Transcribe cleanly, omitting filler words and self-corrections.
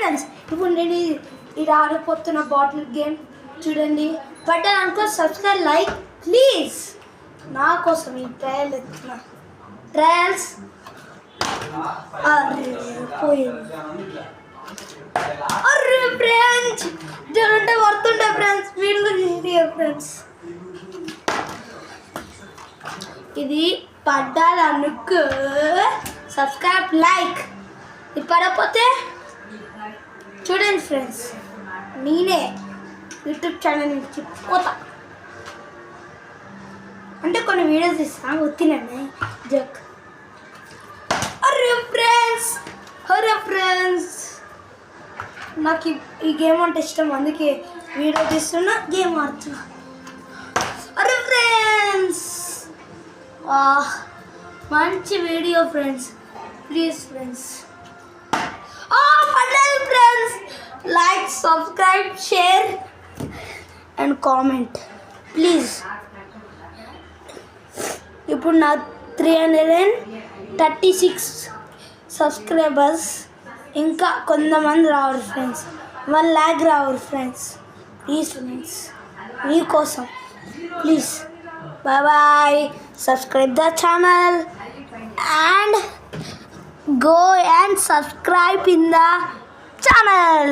Friends, ఇప్పుడు నేను ఇది ఆడిపోతున్న బాటిల్ గేమ్ చూడండి. బటన్ అనుకో, సబ్స్క్రైబ్, లైక్ ప్లీజ్. నా కోసం ఈ ట్రయల్ ఎత్తున్నా. ట్రయల్స్ పోయింది. అరే ఫ్రెండ్స్, జరుంటే వర్తుండే ఫ్రెండ్స్, వీళ్ళు ఫ్రెండ్స్. ఇది పడ్డాలనుకో సబ్స్క్రైబ్, లైక్. ఇది పడకపోతే చూడండి ఫ్రెండ్స్, నేనే యూట్యూబ్ ఛానల్ నుంచి పోతా. అంటే కొన్ని వీడియోస్ ఇస్తాను వచ్చినండి జక్. అరే ఫ్రెండ్స్, నాకు ఈ గేమ్ అంటే ఇష్టం, అందుకే వీడియో తీస్తున్నా, గేమ్ ఆడుతున్నా. అరే ఫ్రెండ్స్, మంచి వీడియో ఫ్రెండ్స్, ప్లీజ్ ఫ్రెండ్స్. పర్లేదు friends, like, subscribe, share and comment please. ఇప్పుడు నా 336 సబ్స్క్రైబర్స్, ఇంకా కొంతమంది రావాలి ఫ్రెండ్స్, 1 lakh రావాలి ఫ్రెండ్స్. ప్లీజ్ ఫ్రెండ్స్, మీకోసం please. Bye. Subscribe the channel and go and subscribe in the channel.